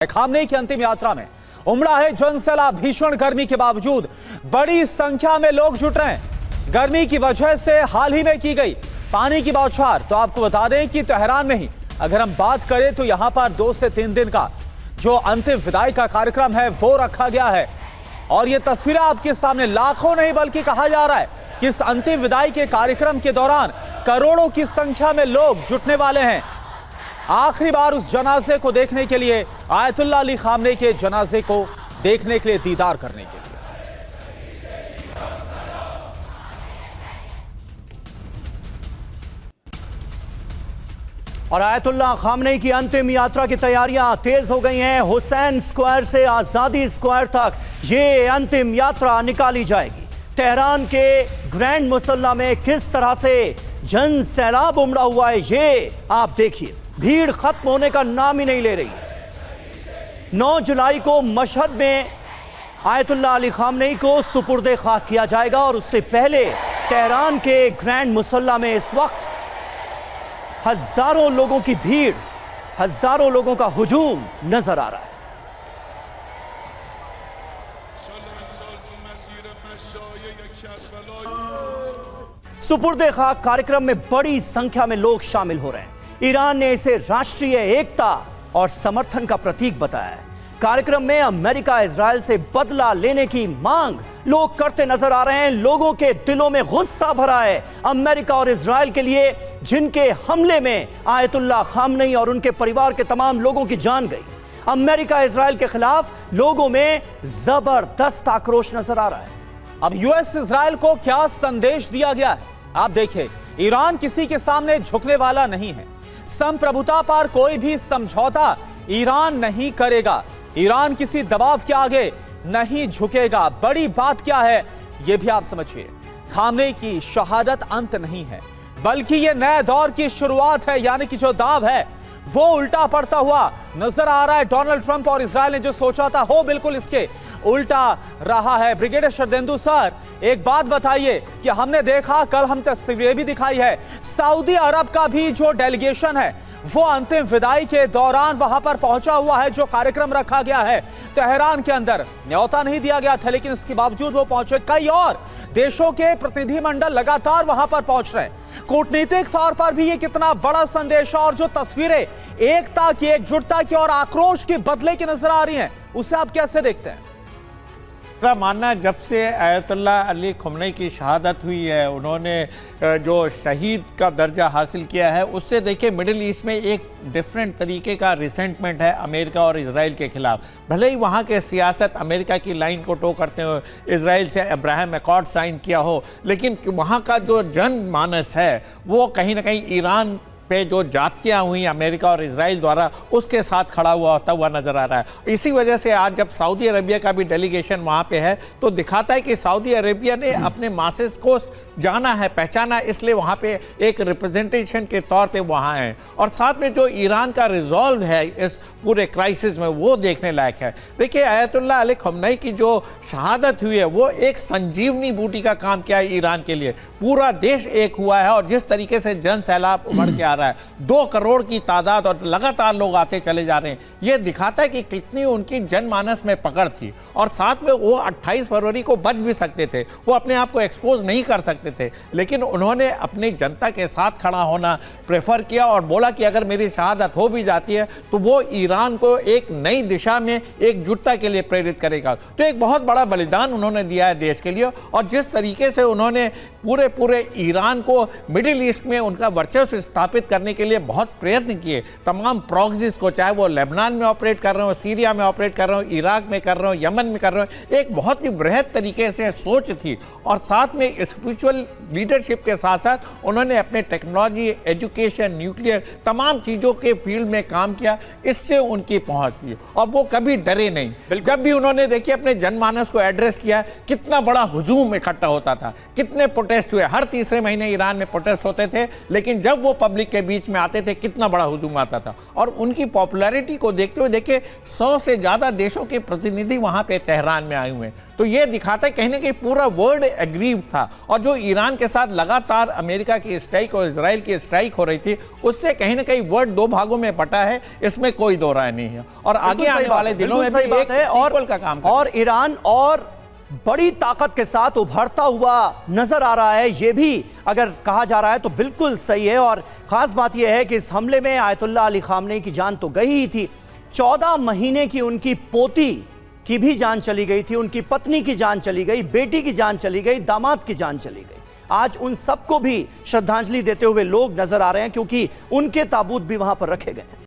Khamenei की अंतिम यात्रा में उमड़ा है जनसैलाब। भीषण गर्मी के बावजूद बड़ी संख्या में लोग जुट रहे हैं। गर्मी की वजह से हाल ही में की गई पानी की बौछार। तो आपको बता दें कि तेहरान में ही अगर हम बात करें तो यहां पर 2 से 3 दिन का जो अंतिम विदाई का कार्यक्रम है वो रखा गया है। और ये तस्वीरें आपके सामने लाखों नहीं बल्कि कहा जा रहा है कि इस अंतिम विदाई के कार्यक्रम के दौरान करोड़ों की संख्या में लोग जुटने वाले हैं। आखिरी बार उस जनाजे को देखने के लिए, आयतुल्लाह अली खामनेई के जनाजे को देखने के लिए, दीदार करने के लिए। और आयतुल्लाह खामनेई की अंतिम यात्रा की तैयारियां तेज हो गई हैं। हुसैन स्क्वायर से आजादी स्क्वायर तक ये अंतिम यात्रा निकाली जाएगी। तेहरान के ग्रैंड मुसल्ला में किस तरह से जन सैलाब उमड़ा हुआ है ये आप देखिए। भीड़ खत्म होने का नाम ही नहीं ले रही। 9 जुलाई को मशहद में आयतुल्लाह अली खामनेई को सुपुर्दे खाक किया जाएगा और उससे पहले तेहरान के ग्रैंड मुसल्ला में इस वक्त हजारों लोगों की भीड़, हजारों लोगों का हुजूम नजर आ रहा है। सुपुर्दे खाक कार्यक्रम में बड़ी संख्या में लोग शामिल हो रहे हैं। ईरान ने इसे राष्ट्रीय एकता और समर्थन का प्रतीक बताया है। कार्यक्रम में अमेरिका इजराइल से बदला लेने की मांग लोग करते नजर आ रहे हैं। लोगों के दिलों में गुस्सा भरा है अमेरिका और इजराइल के लिए, जिनके हमले में आयतुल्लाह खामनेई और उनके परिवार के तमाम लोगों की जान गई। अमेरिका इजराइल के खिलाफ लोगों में जबरदस्त आक्रोश नजर आ रहा है। अब यूएस इजराइल को क्या संदेश दिया गया है आप देखिए। ईरान किसी के सामने झुकने वाला नहीं है। संप्रभुता पर कोई भी समझौता ईरान नहीं करेगा। ईरान किसी दबाव के आगे नहीं झुकेगा। बड़ी बात क्या है यह भी आप समझिए। खामनेई की शहादत अंत नहीं है बल्कि यह नए दौर की शुरुआत है। यानी कि जो दाव है वो उल्टा पड़ता हुआ नजर आ रहा है। डोनाल्ड ट्रंप और इजराइल ने जो सोचा था हो बिल्कुल इसके उल्टा रहा है। ब्रिगेडियर शरदेंदु सर, एक बात बताइए कि हमने देखा, कल हम तस्वीरें भी दिखाई है, सऊदी अरब का भी जो डेलीगेशन है वो अंतिम विदाई के दौरान वहां पर पहुंचा हुआ है। जो कार्यक्रम रखा गया है तेहरान के अंदर, न्योता नहीं दिया गया था लेकिन इसके बावजूद वो पहुंचे। कई और देशों के प्रतिनिधिमंडल लगातार वहां पर पहुंच रहे हैं। कूटनीतिक तौर पर भी ये कितना बड़ा संदेश और जो तस्वीरें एकता की, एकजुटता की और आक्रोश के बदले की नजर आ रही हैं, उसे आप कैसे देखते हैं? मेरा मानना, जब से आयतुल्लाह अली खामनेई की शहादत हुई है, उन्होंने जो शहीद का दर्जा हासिल किया है, उससे देखिए मिडिल ईस्ट में एक डिफरेंट तरीके का रिसेंटमेंट है अमेरिका और इजराइल के खिलाफ। भले ही वहाँ के सियासत अमेरिका की लाइन को टो करते हो, इजराइल से अब्राहम अकॉर्ड साइन किया हो, लेकिन वहाँ का जो जनमानस है वो कहीं ना कहीं ईरान पे जो जातियाँ हुई अमेरिका और इजराइल द्वारा, उसके साथ खड़ा होता हुआ नजर आ रहा है। इसी वजह से आज जब सऊदी अरेबिया का भी डेलीगेशन वहाँ पे है तो दिखाता है कि सऊदी अरेबिया ने अपने मासेस को जाना है, पहचाना, इसलिए वहाँ पे एक रिप्रेजेंटेशन के तौर पे वहाँ है। और साथ में जो ईरान का रिजॉल्व है इस पूरे क्राइसिस में वो देखने लायक है। देखिए, आयतुल्लाह अली खामनेई की जो शहादत हुई है वो एक संजीवनी बूटी का काम किया है ईरान के लिए। पूरा देश एक हुआ है और जिस तरीके से जन सैलाब उमड़ के आ रहा है, 2 करोड़ की तादाद और लगातार लोग आते चले जा रहे हैं, यह दिखाता है कि कितनी उनकी जनमानस में पकड़ थी। और साथ में वो 28 फरवरी को बच भी सकते थे, वो अपने आप को एक्सपोज नहीं कर सकते थे, लेकिन उन्होंने अपनी जनता के साथ खड़ा होना प्रेफर किया और बोला कि अगर मेरी शहादत हो भी जाती है तो वो ईरान को एक नई दिशा में एकजुटता के लिए प्रेरित करेगा। तो एक बहुत बड़ा बलिदान उन्होंने दिया है देश के लिए। और जिस तरीके से उन्होंने पूरे ईरान को मिडिल ईस्ट में उनका वर्चस्व स्थापित करने के लिए बहुत प्रयत्न किए, तमाम प्रॉक्सीज को, चाहे वो लेबनान में ऑपरेट कर रहे हो, सीरिया में ऑपरेट कर रहे हो, इराक में कर रहे हो, यमन में कर रहे हो, एक बहुत ही वृहद तरीके से सोच थी। और साथ में स्पिरिचुअल लीडरशिप के साथ साथ उन्होंने अपने टेक्नोलॉजी, एजुकेशन, न्यूक्लियर, तमाम चीज़ों के फील्ड में काम किया। इससे उनकी पहुंच थी और वो कभी डरे नहीं। जब भी उन्होंने देखिए अपने जनमानस को एड्रेस किया, कितना बड़ा हुजूम इकट्ठा होता था, कितने प्रोटेस्ट हुए। हर तीसरे महीने ईरान में प्रोटेस्ट होते थे, लेकिन जब वो पब्लिक के बीच में आते थे कितना बड़ा हुजूम आता था। और उनकी पॉपुलैरिटी को देखते हुए देखिए 100 से ज़्यादा देशों के प्रतिनिधि वहाँ पे तेहरान में आए हुए हैं। तो ये दिखाता है कहीं ना कहीं पूरा वर्ल्ड एग्रीव था। और जो ईरान के साथ लगातार अमेरिका की स्ट्राइक और इजराइल की स्ट्राइक हो रही थी, उससे कहीं ना कहीं वर्ल्ड दो भागों में बटा है, इसमें कोई दो राय नहीं है। और आगे आने वाले दिनों में भी एक सीक्वल का काम और ईरान और बड़ी ताकत के साथ उभरता हुआ नजर आ रहा है, यह भी अगर कहा जा रहा है तो बिल्कुल सही है। और खास बात यह है कि इस हमले में आयतुल्लाह अली खामनेई की जान तो गई ही थी, 14 महीने की उनकी पोती की भी जान चली गई थी, उनकी पत्नी की जान चली गई, बेटी की जान चली गई, दामाद की जान चली गई। आज उन सबको भी श्रद्धांजलि देते हुए लोग नजर आ रहे हैं, क्योंकि उनके ताबूत भी वहां पर रखे गए हैं।